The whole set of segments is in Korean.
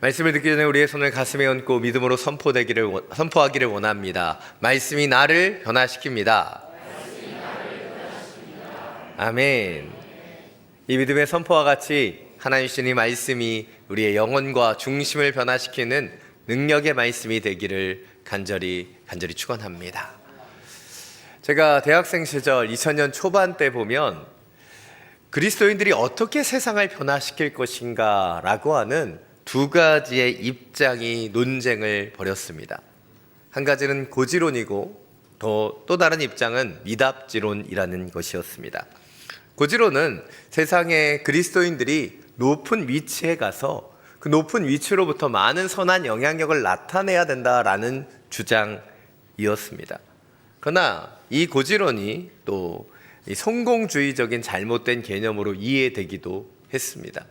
말씀을 듣기 전에 우리의 손을 가슴에 얹고 믿음으로 선포하기를 원합니다. 말씀이 나를 변화시킵니다. 아멘. 이 믿음의 선포와 같이 하나님 주신 말씀이 우리의 영혼과 중심을 변화시키는 능력의 말씀이 되기를 간절히 축원합니다. 제가 대학생 시절 2000년 초반 때 보면 그리스도인들이 어떻게 세상을 변화시킬 것인가 라고 하는 두 가지의 입장이 논쟁을 벌였습니다. 한 가지는 고지론이고 또 다른 입장은 미답지론이라는 것이었습니다. 고지론은 세상의 그리스도인들이 높은 위치에 가서 그 높은 위치로부터 많은 선한 영향력을 나타내야 된다라는 주장이었습니다. 그러나 이 고지론이 또 성공주의적인 잘못된 개념으로 이해되기도 했습니다.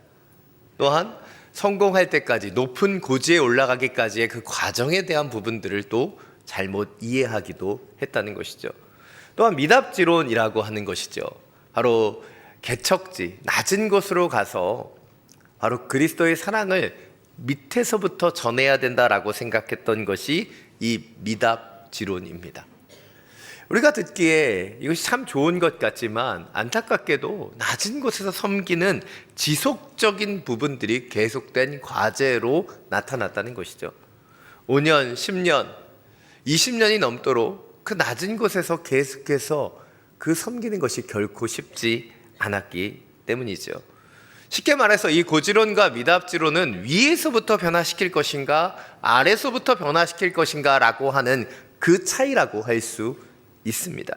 또한 성공할 때까지 높은 고지에 올라가기까지의 그 과정에 대한 부분들을 또 잘못 이해하기도 했다는 것이죠. 또한 미답지론이라고 하는 것이죠. 바로 개척지, 낮은 곳으로 가서 바로 그리스도의 사랑을 밑에서부터 전해야 된다라고 생각했던 것이 이 미답지론입니다. 우리가 듣기에 이것이 참 좋은 것 같지만 안타깝게도 낮은 곳에서 섬기는 지속적인 부분들이 계속된 과제로 나타났다는 것이죠. 5년, 10년, 20년이 넘도록 그 낮은 곳에서 계속해서 그 섬기는 것이 결코 쉽지 않았기 때문이죠. 쉽게 말해서 이 고지론과 미답지론은 위에서부터 변화시킬 것인가 아래서부터 변화시킬 것인가 라고 하는 그 차이라고 할 수 있습니다.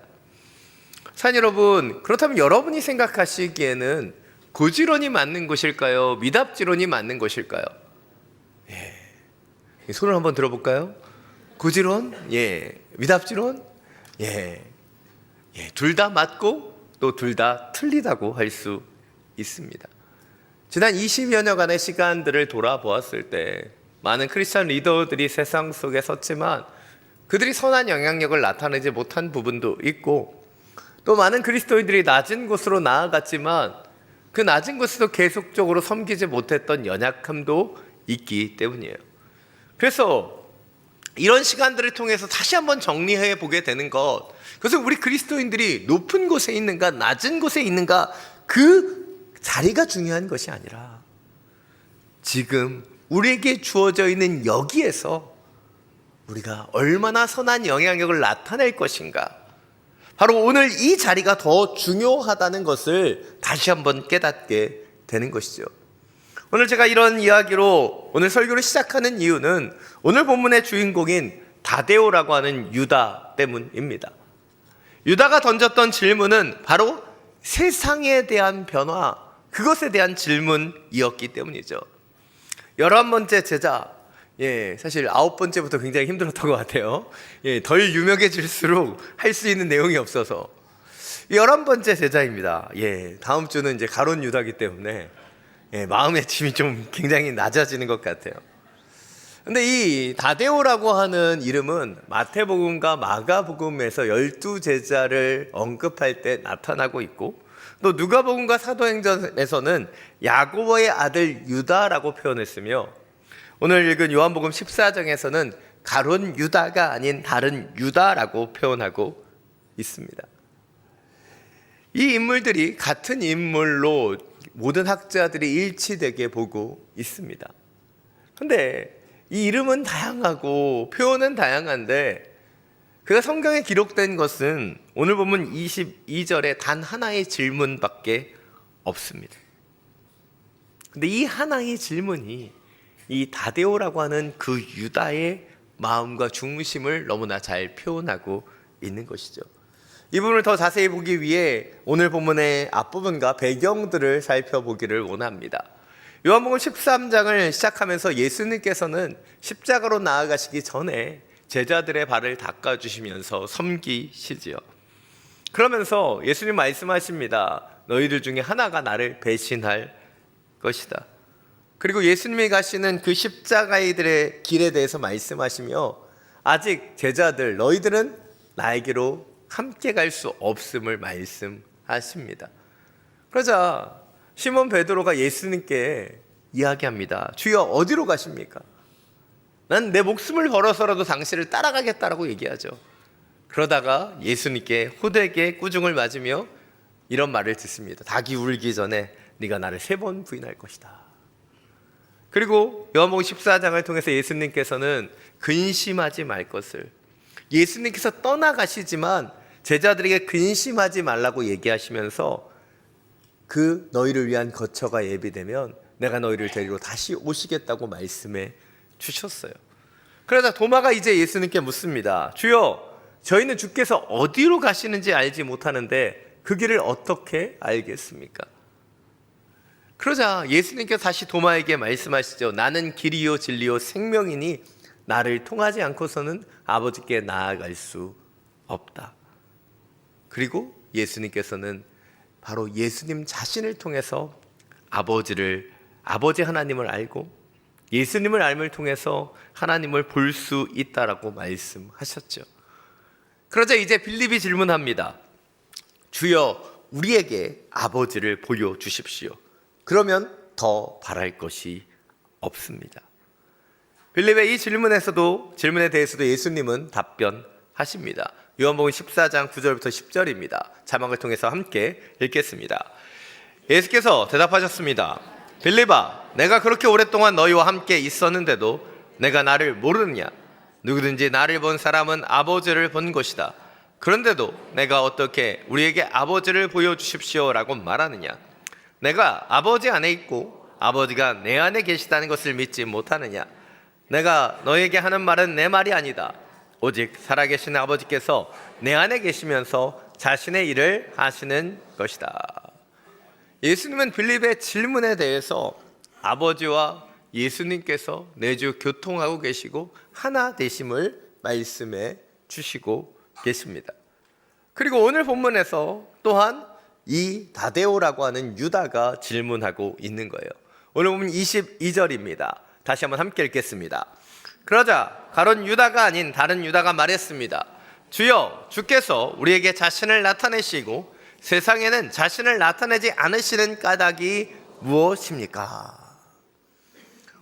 사랑하는 여러분, 그렇다면 여러분이 생각하시기에는 고지론이 맞는 것일까요? 미답지론이 맞는 것일까요? 손을 한번 들어볼까요? 고지론? 미답지론? 둘 다 맞고 또 둘 다 틀리다고 할 수 있습니다. 지난 20여 년간의 시간들을 돌아보았을 때 많은 크리스천 리더들이 세상 속에 섰지만 그들이 선한 영향력을 나타내지 못한 부분도 있고 또 많은 그리스도인들이 낮은 곳으로 나아갔지만 그 낮은 곳에서 계속적으로 섬기지 못했던 연약함도 있기 때문이에요. 그래서 이런 시간들을 통해서 다시 한번 정리해 보게 되는 것, 그것은 우리 그리스도인들이 높은 곳에 있는가 낮은 곳에 있는가 그 자리가 중요한 것이 아니라 지금 우리에게 주어져 있는 여기에서 우리가 얼마나 선한 영향력을 나타낼 것인가, 바로 오늘 이 자리가 더 중요하다는 것을 다시 한번 깨닫게 되는 것이죠. 오늘 제가 이런 이야기로 오늘 설교를 시작하는 이유는 오늘 본문의 주인공인 다데오라고 하는 유다 때문입니다. 유다가 던졌던 질문은 바로 세상에 대한 변화, 그것에 대한 질문이었기 때문이죠. 11번째 제자, 사실 9번째부터 굉장히 힘들었던 것 같아요. 덜 유명해질수록 할 수 있는 내용이 없어서 11번째 제자입니다. 다음 주는 이제 가룟 유다이기 때문에 마음의 짐이 좀 굉장히 낮아지는 것 같아요. 근데 이 다데오라고 하는 이름은 마태복음과 마가복음에서 12제자를 언급할 때 나타나고 있고 또 누가복음과 사도행전에서는 야고보의 아들 유다라고 표현했으며 오늘 읽은 요한복음 14장에서는 가룟 유다가 아닌 다른 유다라고 표현하고 있습니다. 이 인물들이 같은 인물로 모든 학자들이 일치되게 보고 있습니다. 그런데 이 이름은 다양하고 표현은 다양한데 그가 성경에 기록된 것은 오늘 보면 22절에 단 하나의 질문밖에 없습니다. 근데 이 하나의 질문이 이 다데오라고 하는 그 유다의 마음과 중심을 너무나 잘 표현하고 있는 것이죠. 이 부분을 더 자세히 보기 위해 오늘 본문의 앞부분과 배경들을 살펴보기를 원합니다. 요한복음 13장을 시작하면서 예수님께서는 십자가로 나아가시기 전에 제자들의 발을 닦아주시면서 섬기시지요. 그러면서 예수님 말씀하십니다. 너희들 중에 하나가 나를 배신할 것이다. 그리고 예수님이 가시는 그 십자가의 길에 대해서 말씀하시며 아직 제자들 너희들은 나에게로 함께 갈 수 없음을 말씀하십니다. 그러자 시몬 베드로가 예수님께 이야기합니다. 주여 어디로 가십니까? 난 내 목숨을 걸어서라도 당신을 따라가겠다라고 얘기하죠. 그러다가 예수님께 호되게 꾸중을 맞으며 이런 말을 듣습니다. 닭이 울기 전에 네가 나를 3번 부인할 것이다. 그리고 요한복음 14장을 통해서 예수님께서는 근심하지 말 것을, 예수님께서 떠나가시지만 제자들에게 근심하지 말라고 얘기하시면서 그 너희를 위한 거처가 예비되면 내가 너희를 데리러 다시 오시겠다고 말씀해 주셨어요. 그러자 도마가 이제 예수님께 묻습니다. 주여, 저희는 주께서 어디로 가시는지 알지 못하는데 그 길을 어떻게 알겠습니까? 그러자 예수님께서 다시 도마에게 말씀하시죠. 나는 길이요 진리요 생명이니 나를 통하지 않고서는 아버지께 나아갈 수 없다. 그리고 예수님께서는 바로 예수님 자신을 통해서 아버지 하나님을 알고 예수님을 알음을 통해서 하나님을 볼 수 있다라고 말씀하셨죠. 그러자 이제 빌립이 질문합니다. 주여, 우리에게 아버지를 보여주십시오. 그러면 더 바랄 것이 없습니다. 빌립의 이 질문에 대해서도 예수님은 답변하십니다. 요한복음 14장 9절부터 10절입니다. 자막을 통해서 함께 읽겠습니다. 예수께서 대답하셨습니다. 빌립아, 내가 그렇게 오랫동안 너희와 함께 있었는데도 내가 나를 모르느냐? 누구든지 나를 본 사람은 아버지를 본 것이다. 그런데도 내가 어떻게 우리에게 아버지를 보여주십시오 라고 말하느냐? 내가 아버지 안에 있고 아버지가 내 안에 계시다는 것을 믿지 못하느냐? 내가 너에게 하는 말은 내 말이 아니다. 오직 살아계신 아버지께서 내 안에 계시면서 자신의 일을 하시는 것이다. 예수님은 빌립의 질문에 대해서 아버지와 예수님께서 내주 교통하고 계시고 하나 되심을 말씀해 주시고 계십니다. 그리고 오늘 본문에서 또한 이 다데오라고 하는 유다가 질문하고 있는 거예요. 오늘 보면 22절입니다. 다시 한번 함께 읽겠습니다. 그러자 가론 유다가 아닌 다른 유다가 말했습니다. 주여, 주께서 우리에게 자신을 나타내시고 세상에는 자신을 나타내지 않으시는 까닭이 무엇입니까?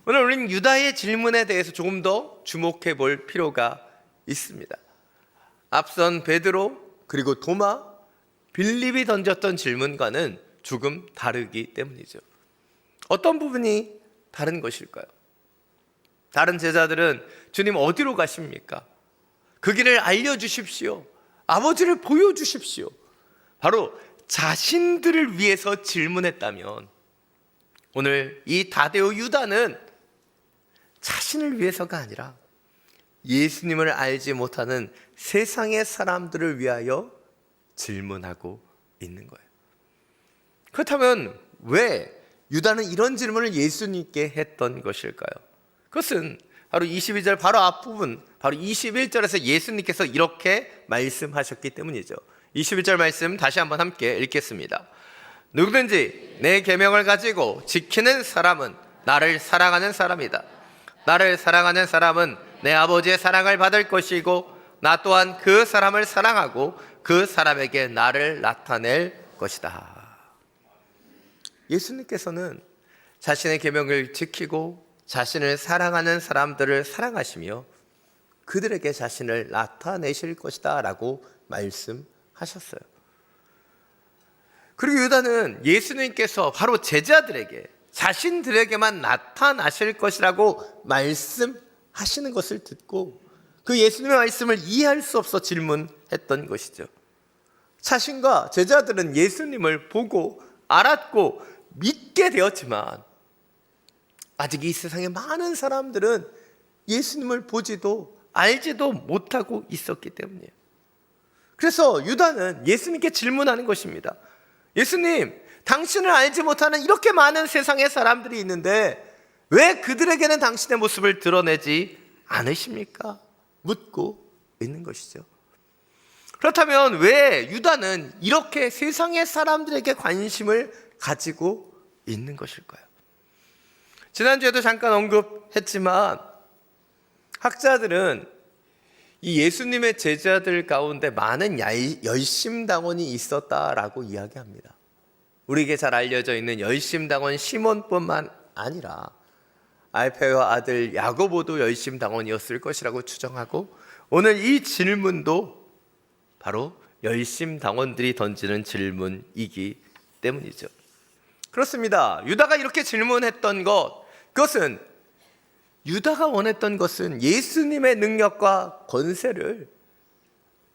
오늘 우리는 유다의 질문에 대해서 조금 더 주목해 볼 필요가 있습니다. 앞선 베드로 그리고 도마, 빌립이 던졌던 질문과는 조금 다르기 때문이죠. 어떤 부분이 다른 것일까요? 다른 제자들은 주님 어디로 가십니까? 그 길을 알려주십시오. 아버지를 보여주십시오. 바로 자신들을 위해서 질문했다면 오늘 이 다데오 유다는 자신을 위해서가 아니라 예수님을 알지 못하는 세상의 사람들을 위하여 질문하고 있는 거예요. 그렇다면 왜 유다는 이런 질문을 예수님께 했던 것일까요? 그것은 바로 22절 바로 앞부분, 바로 21절에서 예수님께서 이렇게 말씀하셨기 때문이죠. 21절 말씀 다시 한번 함께 읽겠습니다. 누구든지 내 계명을 가지고 지키는 사람은 나를 사랑하는 사람이다. 나를 사랑하는 사람은 내 아버지의 사랑을 받을 것이고 나 또한 그 사람을 사랑하고 그 사람에게 나를 나타낼 것이다. 예수님께서는 자신의 계명을 지키고 자신을 사랑하는 사람들을 사랑하시며 그들에게 자신을 나타내실 것이다 라고 말씀하셨어요. 그리고 유다는 예수님께서 바로 제자들에게 자신들에게만 나타나실 것이라고 말씀하시는 것을 듣고 그 예수님의 말씀을 이해할 수 없어 질문했던 것이죠. 자신과 제자들은 예수님을 보고 알았고 믿게 되었지만 아직 이 세상에 많은 사람들은 예수님을 보지도 알지도 못하고 있었기 때문이에요. 그래서 유다는 예수님께 질문하는 것입니다. 예수님, 당신을 알지 못하는 이렇게 많은 세상의 사람들이 있는데 왜 그들에게는 당신의 모습을 드러내지 않으십니까? 묻고 있는 것이죠. 그렇다면 왜 유다는 이렇게 세상의 사람들에게 관심을 가지고 있는 것일까요? 지난주에도 잠깐 언급했지만 학자들은 이 예수님의 제자들 가운데 많은 열심당원이 있었다라고 이야기합니다. 우리에게 잘 알려져 있는 열심당원 시몬뿐만 아니라 알페의 아들 야고보도 열심당원이었을 것이라고 추정하고, 오늘 이 질문도 바로 열심당원들이 던지는 질문이기 때문이죠. 그렇습니다. 유다가 이렇게 질문했던 그것은 유다가 원했던 것은 예수님의 능력과 권세를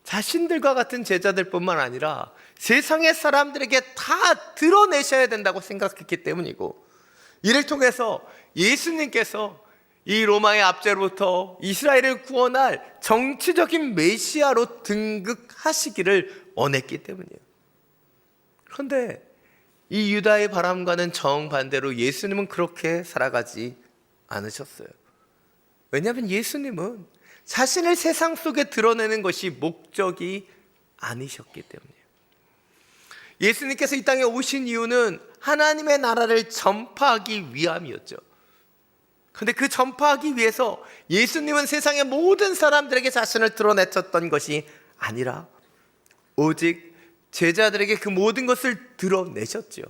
자신들과 같은 제자들뿐만 아니라 세상의 사람들에게 다 드러내셔야 된다고 생각했기 때문이고, 이를 통해서 예수님께서 이 로마의 압제로부터 이스라엘을 구원할 정치적인 메시아로 등극하시기를 원했기 때문이에요. 그런데 이 유다의 바람과는 정반대로 예수님은 그렇게 살아가지 않으셨어요. 왜냐하면 예수님은 자신을 세상 속에 드러내는 것이 목적이 아니셨기 때문이에요. 예수님께서 이 땅에 오신 이유는 하나님의 나라를 전파하기 위함이었죠. 그런데 그 전파하기 위해서 예수님은 세상의 모든 사람들에게 자신을 드러내셨던 것이 아니라 오직 제자들에게 그 모든 것을 드러내셨죠.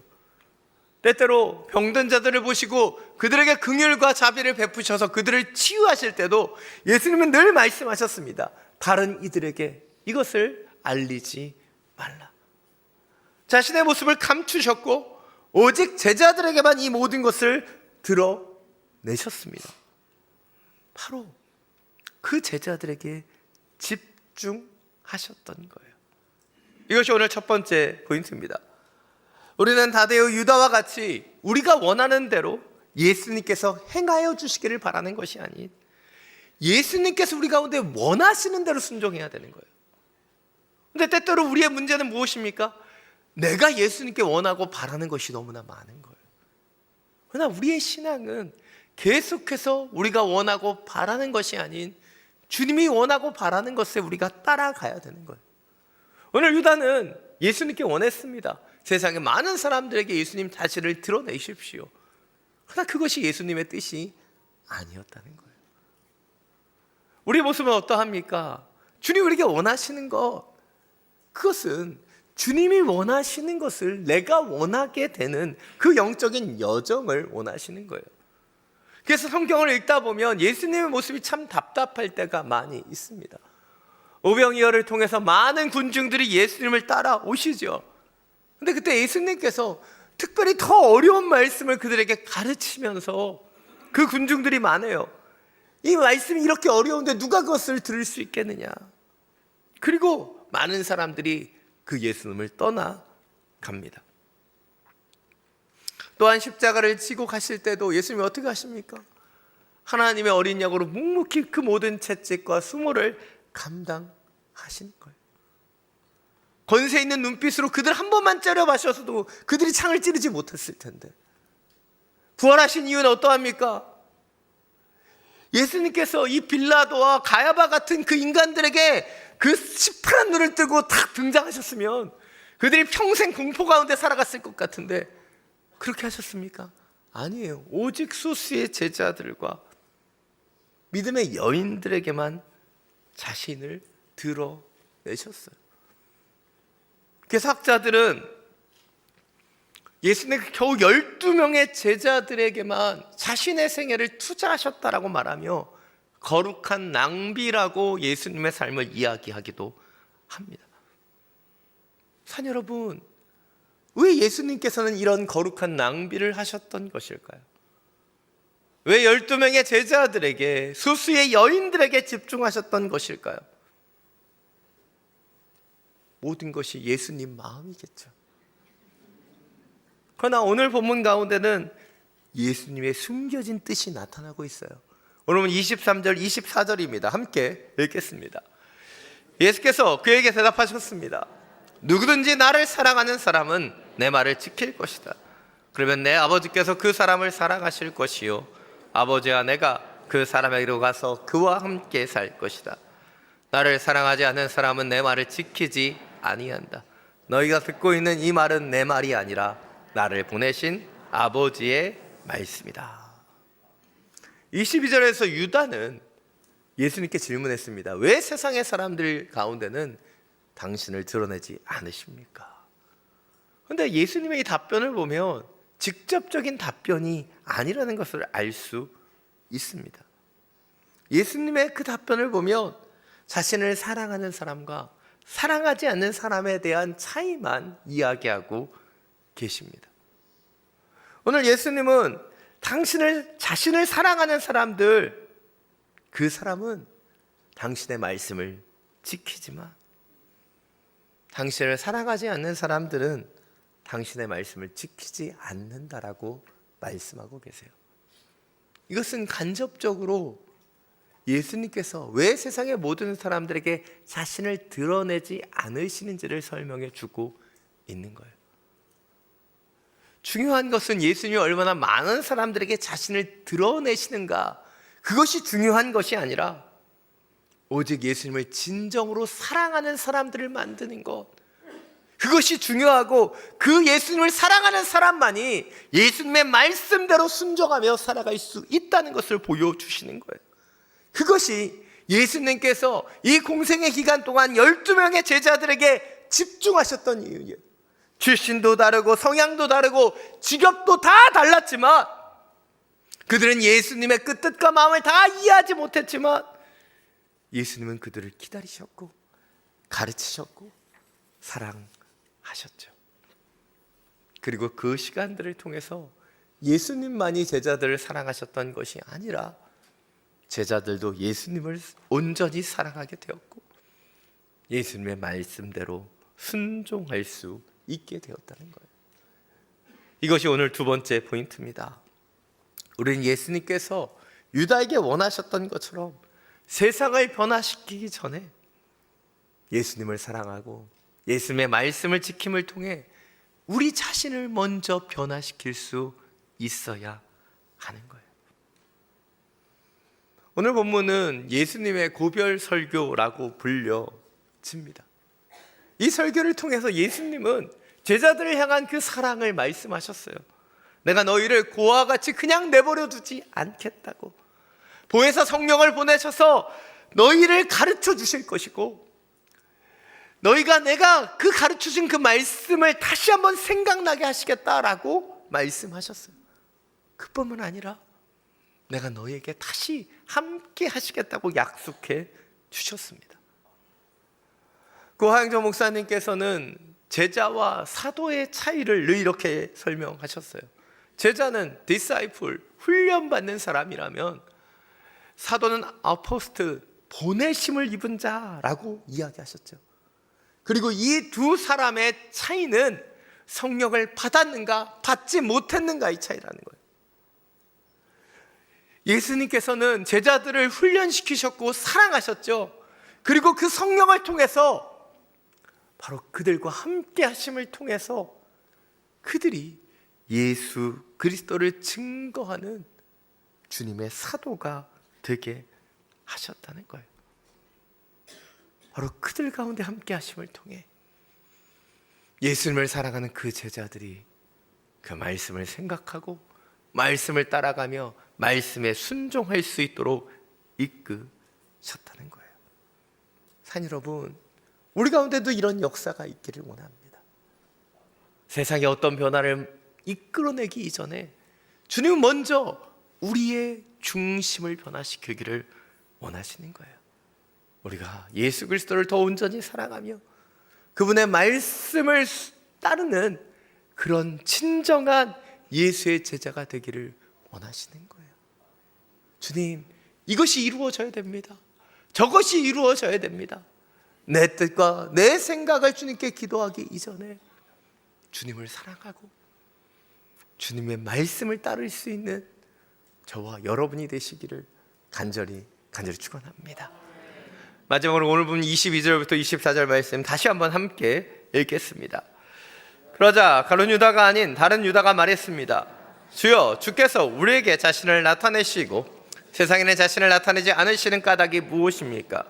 때때로 병든 자들을 보시고 그들에게 긍휼과 자비를 베푸셔서 그들을 치유하실 때도 예수님은 늘 말씀하셨습니다. 다른 이들에게 이것을 알리지 말라. 자신의 모습을 감추셨고 오직 제자들에게만 이 모든 것을 드러내셨습니다. 바로 그 제자들에게 집중하셨던 거예요. 이것이 오늘 첫 번째 포인트입니다. 우리는 다대요 유다와 같이 우리가 원하는 대로 예수님께서 행하여 주시기를 바라는 것이 아닌 예수님께서 우리 가운데 원하시는 대로 순종해야 되는 거예요. 근데 때때로 우리의 문제는 무엇입니까? 내가 예수님께 원하고 바라는 것이 너무나 많은 거예요. 그러나 우리의 신앙은 계속해서 우리가 원하고 바라는 것이 아닌 주님이 원하고 바라는 것에 우리가 따라가야 되는 거예요. 오늘 유다는 예수님께 원했습니다. 세상의 많은 사람들에게 예수님 자신을 드러내십시오. 그러나 그것이 예수님의 뜻이 아니었다는 거예요. 우리 모습은 어떠합니까? 주님 우리에게 원하시는 것, 그것은 주님이 원하시는 것을 내가 원하게 되는 그 영적인 여정을 원하시는 거예요. 그래서 성경을 읽다 보면 예수님의 모습이 참 답답할 때가 많이 있습니다. 오병이어를 통해서 많은 군중들이 예수님을 따라오시죠. 근데 그때 예수님께서 특별히 더 어려운 말씀을 그들에게 가르치면서 그 군중들이 많아요. 이 말씀이 이렇게 어려운데 누가 그것을 들을 수 있겠느냐. 그리고 많은 사람들이 그 예수님을 떠나갑니다. 또한 십자가를 지고 가실 때도 예수님이 어떻게 하십니까? 하나님의 어린 양으로 묵묵히 그 모든 채찍과 수모를 감당하신 거예요. 권세 있는 눈빛으로 그들 한 번만 째려봐셔서도 그들이 창을 찌르지 못했을 텐데 부활하신 이유는 어떠합니까? 예수님께서 이 빌라도와 가야바 같은 그 인간들에게 그 시퍼런 눈을 뜨고 탁 등장하셨으면 그들이 평생 공포 가운데 살아갔을 것 같은데 그렇게 하셨습니까? 아니에요. 오직 소수의 제자들과 믿음의 여인들에게만 자신을 드러내셨어요. 그래서 학자들은 예수님 겨우 12명의 제자들에게만 자신의 생애를 투자하셨다라고 말하며 거룩한 낭비라고 예수님의 삶을 이야기하기도 합니다. 산 여러분, 왜 예수님께서는 이런 거룩한 낭비를 하셨던 것일까요? 왜 12명의 제자들에게, 수수의 여인들에게 집중하셨던 것일까요? 모든 것이 예수님 마음이겠죠. 그러나 오늘 본문 가운데는 예수님의 숨겨진 뜻이 나타나고 있어요. 오늘 23절, 24절입니다. 함께 읽겠습니다. 예수께서 그에게 대답하셨습니다. 누구든지 나를 사랑하는 사람은 내 말을 지킬 것이다. 그러면 내 아버지께서 그 사람을 사랑하실 것이요 아버지와 내가 그 사람에게로 가서 그와 함께 살 것이다. 나를 사랑하지 않는 사람은 내 말을 지키지 아니한다. 너희가 듣고 있는 이 말은 내 말이 아니라 나를 보내신 아버지의 말씀이다. 22절에서 유다는 예수님께 질문했습니다. 왜 세상의 사람들 가운데는 당신을 드러내지 않으십니까? 그런데 예수님의 이 답변을 보면 직접적인 답변이 아니라는 것을 알 수 있습니다. 예수님의 그 답변을 보면 자신을 사랑하는 사람과 사랑하지 않는 사람에 대한 차이만 이야기하고 계십니다. 오늘 예수님은 자신을 사랑하는 사람들, 그 사람은 당신의 말씀을 지키지만 당신을 사랑하지 않는 사람들은 당신의 말씀을 지키지 않는다라고 말씀하고 계세요. 이것은 간접적으로 예수님께서 왜 세상의 모든 사람들에게 자신을 드러내지 않으시는지를 설명해 주고 있는 거예요. 중요한 것은 예수님이 얼마나 많은 사람들에게 자신을 드러내시는가, 그것이 중요한 것이 아니라 오직 예수님을 진정으로 사랑하는 사람들을 만드는 것, 그것이 중요하고 그 예수님을 사랑하는 사람만이 예수님의 말씀대로 순종하며 살아갈 수 있다는 것을 보여주시는 거예요. 그것이 예수님께서 이 공생의 기간 동안 12명의 제자들에게 집중하셨던 이유예요. 출신도 다르고 성향도 다르고 직업도 다 달랐지만 그들은 예수님의 그 뜻과 마음을 다 이해하지 못했지만 예수님은 그들을 기다리셨고 가르치셨고 사랑하셨죠. 그리고 그 시간들을 통해서 예수님만이 제자들을 사랑하셨던 것이 아니라 제자들도 예수님을 온전히 사랑하게 되었고 예수님의 말씀대로 순종할 수 있게 되었다는 거예요. 이것이 오늘 두 번째 포인트입니다. 우리는 예수님께서 유다에게 원하셨던 것처럼 세상을 변화시키기 전에 예수님을 사랑하고 예수님의 말씀을 지킴을 통해 우리 자신을 먼저 변화시킬 수 있어야 하는 거예요. 오늘 본문은 예수님의 고별 설교라고 불려집니다. 이 설교를 통해서 예수님은 제자들을 향한 그 사랑을 말씀하셨어요. 내가 너희를 고아와 같이 그냥 내버려 두지 않겠다고. 보혜사 성령을 보내셔서 너희를 가르쳐 주실 것이고 너희가 내가 그 가르쳐 주신 그 말씀을 다시 한번 생각나게 하시겠다라고 말씀하셨어요. 그뿐만 아니라 내가 너희에게 다시 함께 하시겠다고 약속해 주셨습니다. 고하영정 목사님께서는 제자와 사도의 차이를 늘 이렇게 설명하셨어요. 제자는 disciple, 훈련받는 사람이라면 사도는 아포스트, 보내심을 입은 자라고 이야기하셨죠. 그리고 이 두 사람의 차이는 성령을 받았는가 받지 못했는가의 차이라는 거예요. 예수님께서는 제자들을 훈련시키셨고 사랑하셨죠. 그리고 그 성령을 통해서 바로 그들과 함께 하심을 통해서 그들이 예수 그리스도를 증거하는 주님의 사도가 되게 하셨다는 거예요. 바로 그들 가운데 함께 하심을 통해 예수님을 사랑하는 그 제자들이 그 말씀을 생각하고 말씀을 따라가며 말씀에 순종할 수 있도록 이끄셨다는 거예요. 산 여러분, 우리 가운데도 이런 역사가 있기를 원합니다. 세상에 어떤 변화를 이끌어내기 이전에 주님은 먼저 우리의 중심을 변화시키기를 원하시는 거예요. 우리가 예수 그리스도를 더 온전히 사랑하며 그분의 말씀을 따르는 그런 진정한 예수의 제자가 되기를 원하시는 거예요. 주님, 이것이 이루어져야 됩니다. 저것이 이루어져야 됩니다. 내 뜻과 내 생각을 주님께 기도하기 이전에 주님을 사랑하고 주님의 말씀을 따를 수 있는 저와 여러분이 되시기를 간절히 축원합니다. 마지막으로 오늘 본 22절부터 24절 말씀 다시 한번 함께 읽겠습니다. 그러자 가룟 유다가 아닌 다른 유다가 말했습니다. 주여, 주께서 우리에게 자신을 나타내시고 세상에는 자신을 나타내지 않으시는 까닭이 무엇입니까?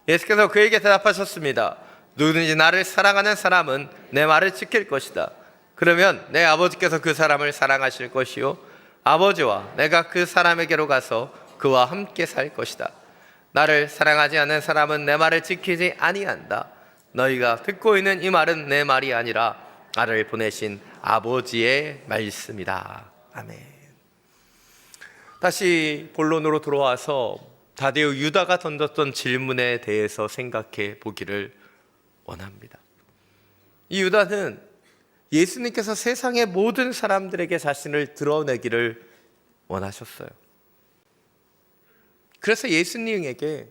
예수께서 그에게 대답하셨습니다. 누구든지 나를 사랑하는 사람은 내 말을 지킬 것이다. 그러면 내 아버지께서 그 사람을 사랑하실 것이요 아버지와 내가 그 사람에게로 가서 그와 함께 살 것이다. 나를 사랑하지 않는 사람은 내 말을 지키지 아니한다. 너희가 듣고 있는 이 말은 내 말이 아니라 나를 보내신 아버지의 말씀이다. 아멘. 다시 본론으로 돌아와서 다데오 유다가 던졌던 질문에 대해서 생각해 보기를 원합니다. 이 유다는 예수님께서 세상의 모든 사람들에게 자신을 드러내기를 원하셨어요. 그래서 예수님에게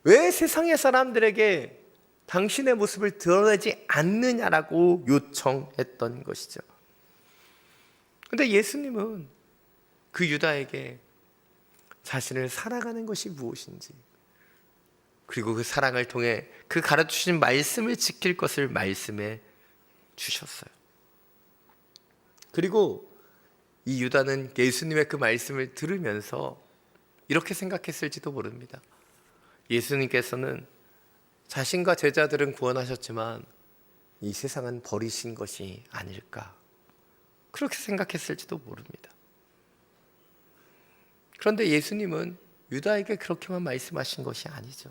왜 세상의 사람들에게 당신의 모습을 드러내지 않느냐라고 요청했던 것이죠. 그런데 예수님은 그 유다에게 자신을 사랑하는 것이 무엇인지, 그리고 그 사랑을 통해 그 가르치신 말씀을 지킬 것을 말씀해 주셨어요. 그리고 이 유다는 예수님의 그 말씀을 들으면서 이렇게 생각했을지도 모릅니다. 예수님께서는 자신과 제자들은 구원하셨지만 이 세상은 버리신 것이 아닐까, 그렇게 생각했을지도 모릅니다. 그런데 예수님은 유다에게 그렇게만 말씀하신 것이 아니죠.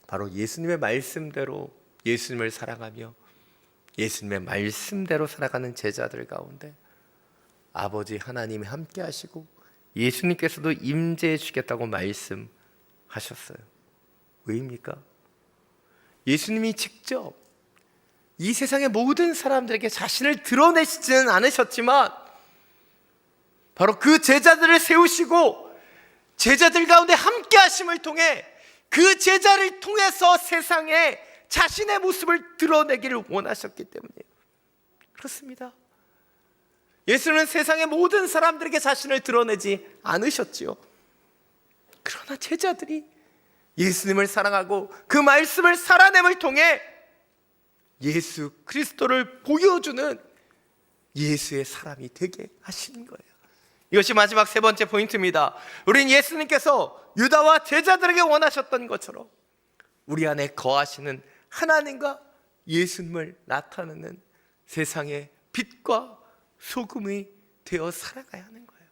바로 예수님의 말씀대로 예수님을 사랑하며 예수님의 말씀대로 살아가는 제자들 가운데 아버지 하나님이 함께 하시고 예수님께서도 임재해 주겠다고 말씀하셨어요. 왜입니까? 예수님이 직접 이 세상의 모든 사람들에게 자신을 드러내시지는 않으셨지만 바로 그 제자들을 세우시고 제자들 가운데 함께 하심을 통해 그 제자를 통해서 세상에 자신의 모습을 드러내기를 원하셨기 때문이에요. 그렇습니다. 예수는 세상의 모든 사람들에게 자신을 드러내지 않으셨지요. 그러나 제자들이 예수님을 사랑하고 그 말씀을 살아냄을 통해 예수 그리스도를 보여주는 예수의 사람이 되게 하시는 거예요. 이것이 마지막 세 번째 포인트입니다. 우린 예수님께서 유다와 제자들에게 원하셨던 것처럼 우리 안에 거하시는 하나님과 예수님을 나타내는 세상의 빛과 소금이 되어 살아가야 하는 거예요.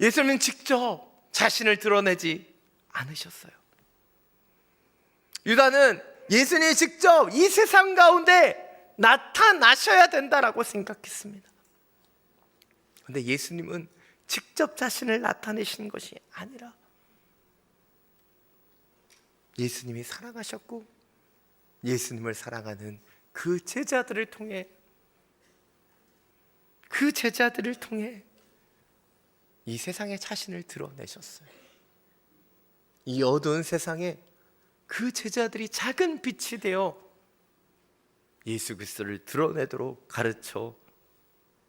예수님은 직접 자신을 드러내지 않으셨어요. 유다는 예수님이 직접 이 세상 가운데 나타나셔야 된다라고 생각했습니다. 그런데 예수님은 직접 자신을 나타내시는 것이 아니라 예수님이 사랑하셨고 예수님을 사랑하는 그 제자들을 통해 이 세상에 자신을 드러내셨어요. 이 어두운 세상에 그 제자들이 작은 빛이 되어 예수 그리스도를 드러내도록 가르쳐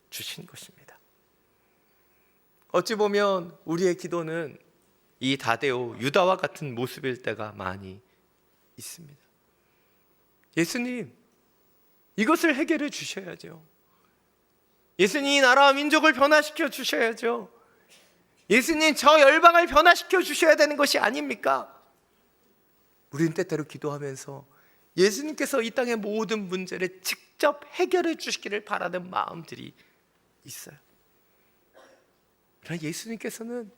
주신 것입니다. 어찌 보면 우리의 기도는 이 다데오 유다와 같은 모습일 때가 많이 있습니다. 예수님, 이것을 해결해 주셔야죠. 예수님, 이 나라와 민족을 변화시켜 주셔야죠. 예수님, 저 열방을 변화시켜 주셔야 되는 것이 아닙니까? 우리는 때때로 기도하면서 예수님께서 이 땅의 모든 문제를 직접 해결해 주시기를 바라는 마음들이 있어요. 그러나 예수님께서는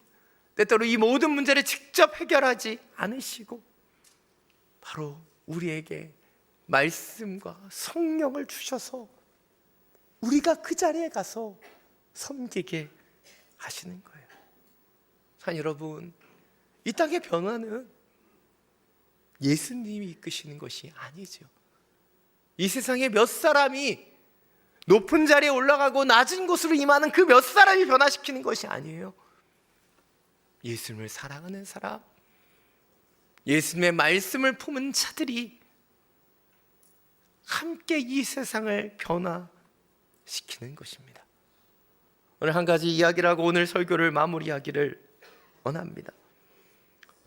때때로 이 모든 문제를 직접 해결하지 않으시고 바로 우리에게 말씀과 성령을 주셔서 우리가 그 자리에 가서 섬기게 하시는 거예요. 자, 여러분, 이 땅의 변화는 예수님이 이끄시는 것이 아니죠. 이 세상에 몇 사람이 높은 자리에 올라가고 낮은 곳으로 임하는 그 몇 사람이 변화시키는 것이 아니에요. 예수님을 사랑하는 사람, 예수님의 말씀을 품은 자들이 함께 이 세상을 변화시키는 것입니다. 오늘 한 가지 이야기를 하고 오늘 설교를 마무리하기를 원합니다.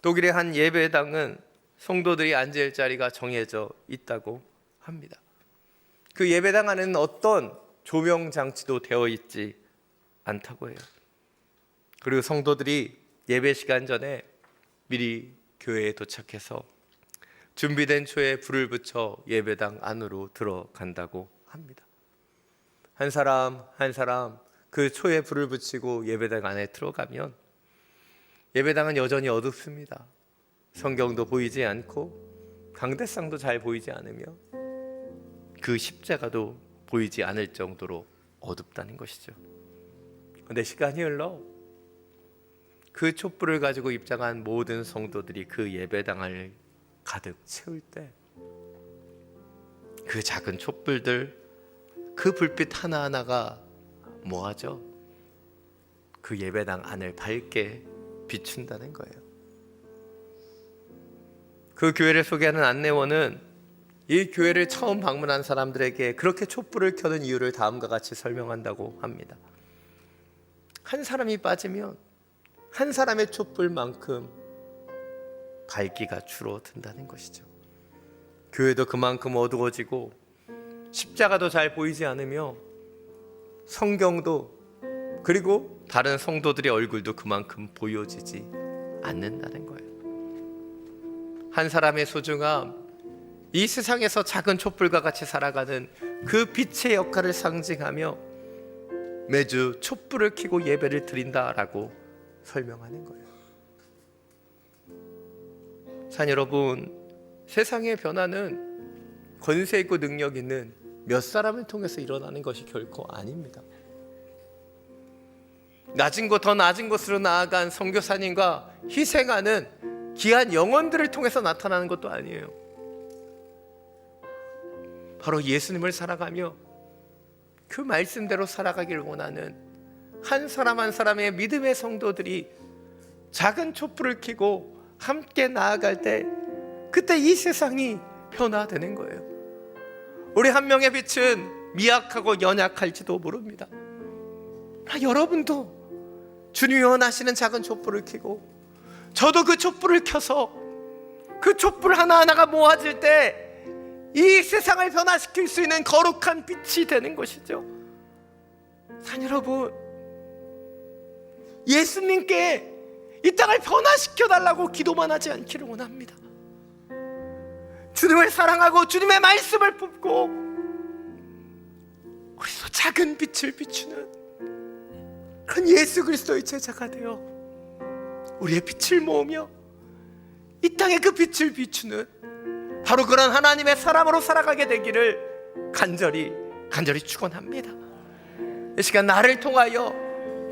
독일의 한 예배당은 성도들이 앉을 자리가 정해져 있다고 합니다. 그 예배당 안에는 어떤 조명 장치도 되어 있지 않다고 해요. 그리고 성도들이 예배 시간 전에 미리 교회에 도착해서 준비된 초에 불을 붙여 예배당 안으로 들어간다고 합니다. 한 사람 한 사람 그 초에 불을 붙이고 예배당 안에 들어가면 예배당은 여전히 어둡습니다. 성경도 보이지 않고 강대상도 잘 보이지 않으며 그 십자가도 보이지 않을 정도로 어둡다는 것이죠. 그런데 시간이 흘러 그 촛불을 가지고 입장한 모든 성도들이 그 예배당을 가득 채울 때 그 작은 촛불들, 그 불빛 하나하나가 뭐하죠? 그 예배당 안을 밝게 비춘다는 거예요. 그 교회를 소개하는 안내원은 이 교회를 처음 방문한 사람들에게 그렇게 촛불을 켜는 이유를 다음과 같이 설명한다고 합니다. 한 사람이 빠지면 한 사람의 촛불만큼 밝기가 줄어든다는 것이죠. 교회도 그만큼 어두워지고 십자가도 잘 보이지 않으며 성경도 그리고 다른 성도들의 얼굴도 그만큼 보여지지 않는다는 거예요. 한 사람의 소중함, 이 세상에서 작은 촛불과 같이 살아가는 그 빛의 역할을 상징하며 매주 촛불을 켜고 예배를 드린다라고 설명하는 거예요. 자, 여러분, 세상의 변화는 권세 있고 능력 있는 몇 사람을 통해서 일어나는 것이 결코 아닙니다. 낮은 곳 더 낮은 곳으로 나아간 선교사님과 희생하는 귀한 영혼들을 통해서 나타나는 것도 아니에요. 바로 예수님을 살아가며 그 말씀대로 살아가길 원하는 한 사람 한 사람의 믿음의 성도들이 작은 촛불을 켜고 함께 나아갈 때 그때 이 세상이 변화되는 거예요. 우리 한 명의 빛은 미약하고 연약할지도 모릅니다. 여러분도 주님이 원하시는 작은 촛불을 켜고 저도 그 촛불을 켜서 그 촛불 하나하나가 모아질 때 이 세상을 변화시킬 수 있는 거룩한 빛이 되는 것이죠. 산 여러분, 예수님께 이 땅을 변화시켜 달라고 기도만 하지 않기를 원합니다. 주님을 사랑하고 주님의 말씀을 품고 우리도 작은 빛을 비추는 그런 예수 그리스도의 제자가 되어 우리의 빛을 모으며 이 땅에 그 빛을 비추는 바로 그런 하나님의 사람으로 살아가게 되기를 간절히 축원합니다. 이 시간 나를 통하여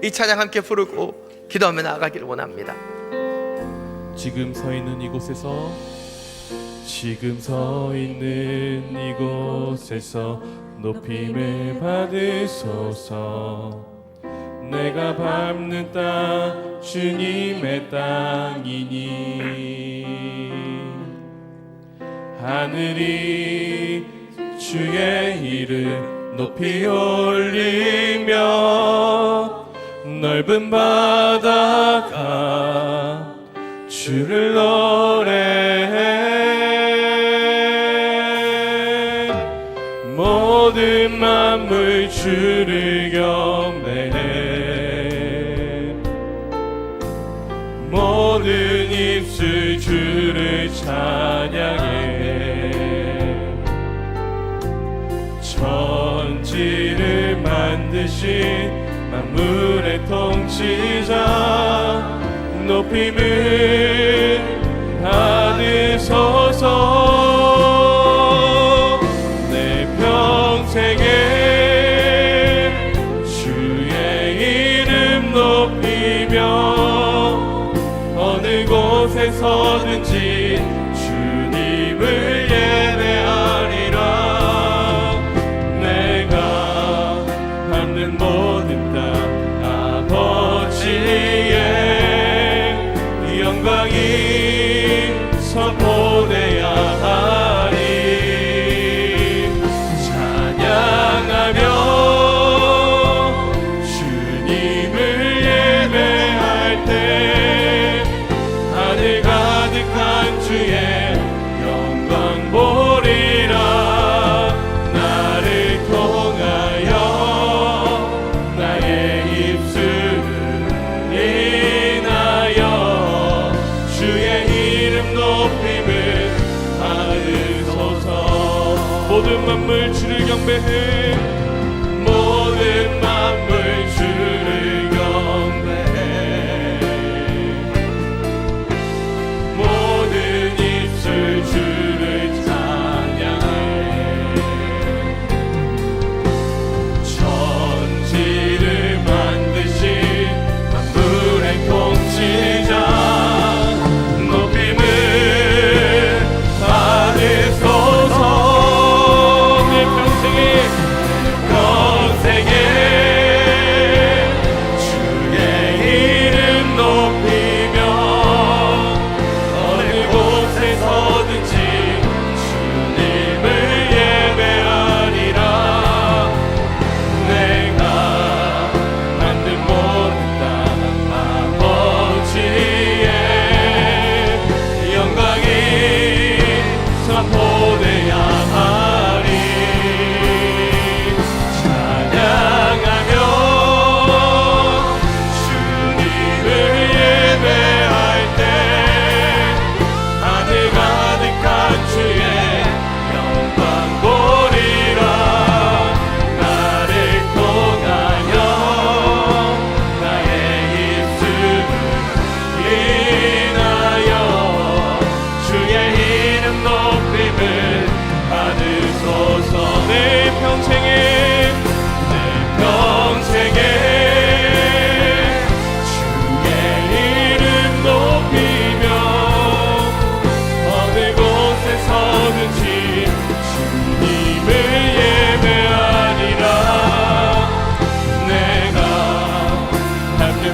이 찬양 함께 부르고 기도하며 나아가기를 원합니다. 지금 서 있는 이곳에서 높임을 받으소서. 내가 밟는 땅 주님의 땅이니 하늘이 주의 이름 높이 올리며 넓은 바다가 주를 노래해. 모든 만물 주를 경배해. 모든 입술 주를 찬양해. 천지를 만드신 만물의 통치자 높임을 받으소서. 내 평생에 주의 이름 높이며 어느 곳에서든지 주님을 예배하리라. 내가 밟는 모든 땅 아버지의 영광이 선포되어야 하리. 찬양하며 주님을 예배할 때 하늘 가득한 주의 영광 보리라. 나를 통하여 나의 입술을 인하여 주의 이름 높임을 받으소서. 모든 만물 주를 경배해. 모든 만물 주를 경배해. 모든 입술 주를 찬양해.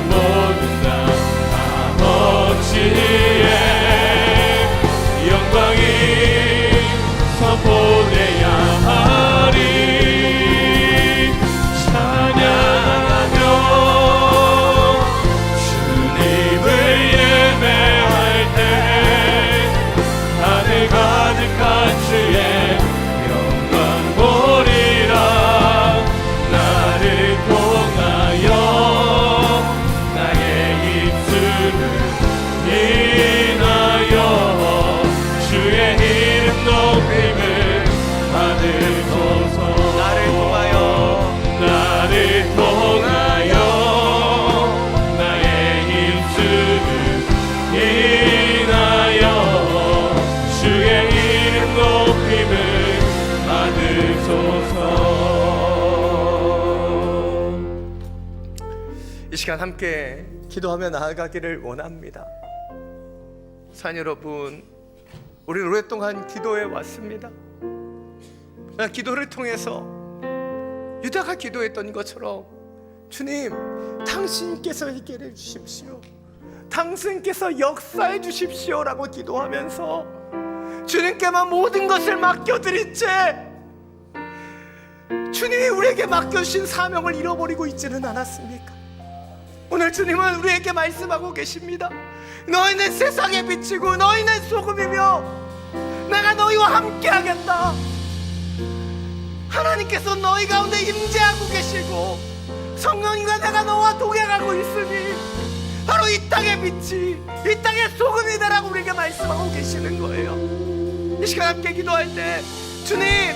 모든 다 아버지의 영광이 선포되야 하리. 찬양하며 주님을 예배할 때 하늘 가득한 주의 영광 보리라. 나를 통하여 나의 입술을 인하여 주의 이름 높임을 받으소서. 나를 통하여 나의 입술을 인하여 주의 이름 높임을 받으소서. 이 시간 함께 기도하며 나아가기를 원합니다. 산 여러분, 우리 오랫동안 기도해 왔습니다. 기도를 통해서 유다가 기도했던 것처럼 주님, 당신께서 해결해 주십시오, 당신께서 역사해 주십시오라고 기도하면서 주님께만 모든 것을 맡겨드린 채 주님이 우리에게 맡겨주신 사명을 잃어버리고 있지는 않았습니까? 오늘 주님은 우리에게 말씀하고 계십니다. 너희는 세상의 빛이고 너희는 소금이며 내가 너희와 함께 하겠다. 하나님께서 너희 가운데 임재하고 계시고 성령님과 내가 너와 동행하고 있으니 바로 이 땅의 빛이, 이 땅의 소금이 되라고 우리에게 말씀하고 계시는 거예요. 이 시간 함께 기도할 때 주님,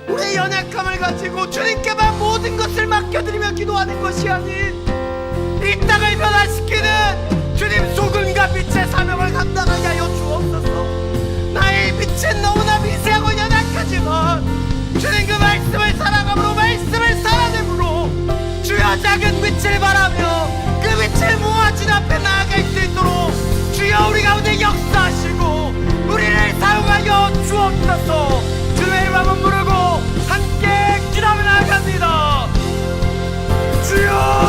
우리의 연약함을 가지고 주님께만 모든 것을 맡겨드리며 기도하는 것이 아닌 이 땅을 변화시키는 주님 소금과 빛의 사명을 감당하게 하여 주옵소서. 나의 빛은 너무나 미세하고 연약하지만 주님 그 말씀을 살아감으로, 말씀을 살아내므로 주여 작은 빛을 바라며 그 빛을 모아 주님 앞에 나아갈 수 있도록 주여 우리 가운데 역사하시고 우리를 사용하여 주옵소서. 주의 이름 한번 부르고 함께 기도하며 나아갑니다. 주여,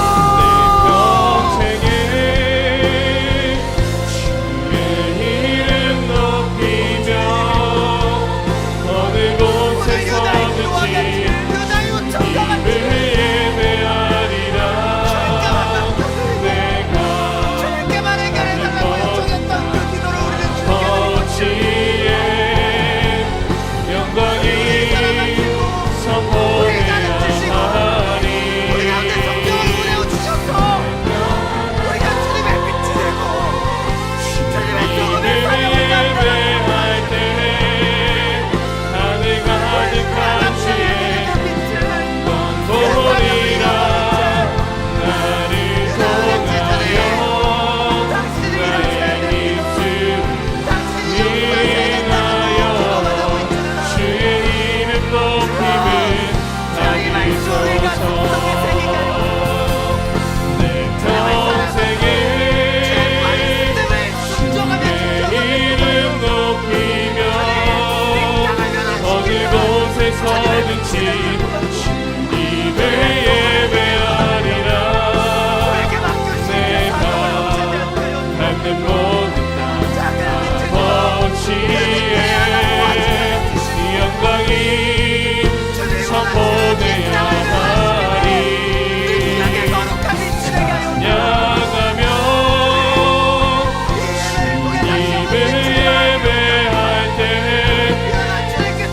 예배할 때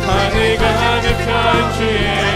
하늘 가득한 주의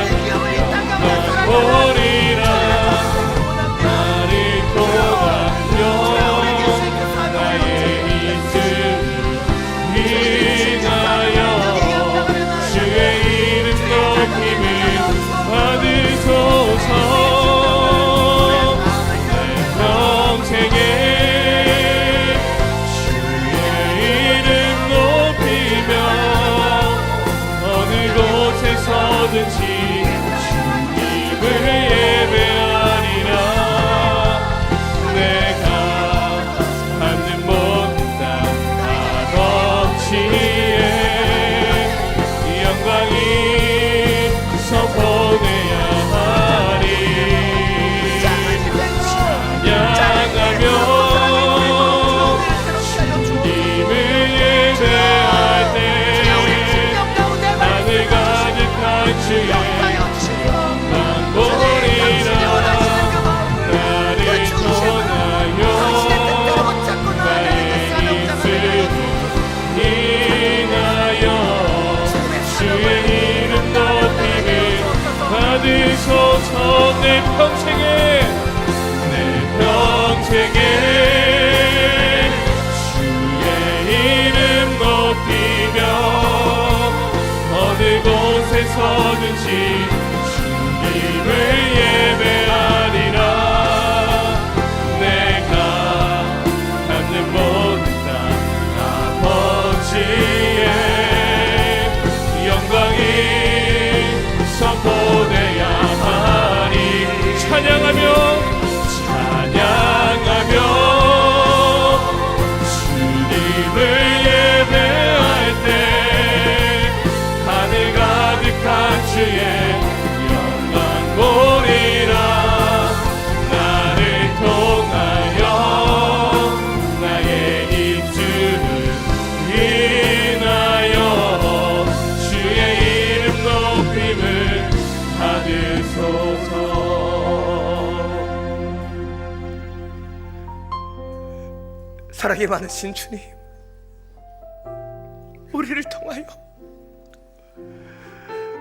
제게 주의 이름 높이며 어느 곳에 서든지 주님을 예배하리라. 내가 갖는 모든 땅 아버지의 영광이 선포되야 하리. 찬양하며 주님을 예배할 때 하늘 가득한 주의 영광 보리라. 나를 통하여 나의 입술을 인하여 주의 이름 높임을 받으소서. 사랑이 많으신 주님,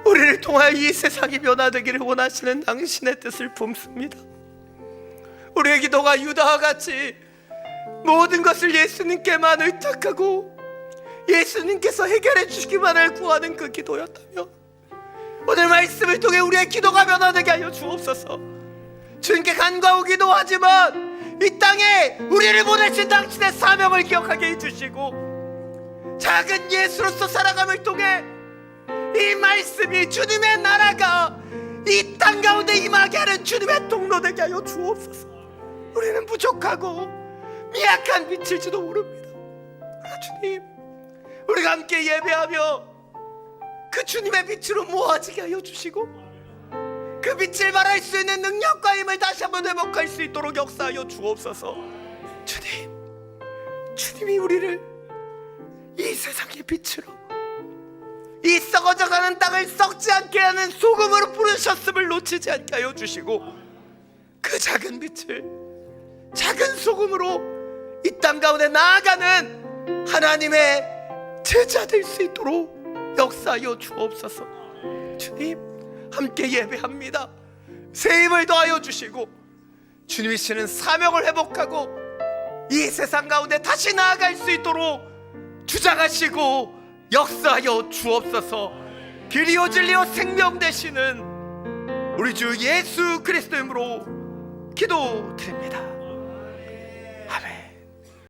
우리를 통하여 이 세상이 변화되기를 원하시는 당신의 뜻을 품습니다. 우리의 기도가 유다와 같이 모든 것을 예수님께만 의탁하고 예수님께서 해결해 주시기만을 구하는 그 기도였다면 오늘 말씀을 통해 우리의 기도가 변화되게 하여 주옵소서. 주님께 간과하고 기도하지만 이 땅에 우리를 보내신 당신의 사명을 기억하게 해주시고 작은 예수로서 살아감을 통해 이 말씀이 주님의 나라가 이 땅 가운데 임하게 하는 주님의 통로 되게 하여 주옵소서. 우리는 부족하고 미약한 빛일지도 모릅니다. 그러나 주님, 우리가 함께 예배하며 그 주님의 빛으로 모아지게 하여 주시고 그 빛을 발할 수 있는 능력과 힘을 다시 한번 회복할 수 있도록 역사하여 주옵소서. 주님, 주님이 우리를 이 세상의 빛으로 이 썩어져가는 땅을 썩지 않게 하는 소금으로 부르셨음을 놓치지 않게 하여 주시고 그 작은 빛을 작은 소금으로 이 땅 가운데 나아가는 하나님의 제자 될 수 있도록 역사하여 주옵소서. 주님, 함께 예배합니다. 새 힘을 더하여 주시고 주님이 주시는 사명을 회복하고 이 세상 가운데 다시 나아갈 수 있도록 주장하시고 역사하여 주옵소서. 길이요 진리요 생명 되시는 우리 주 예수 그리스도 이름으로 기도드립니다.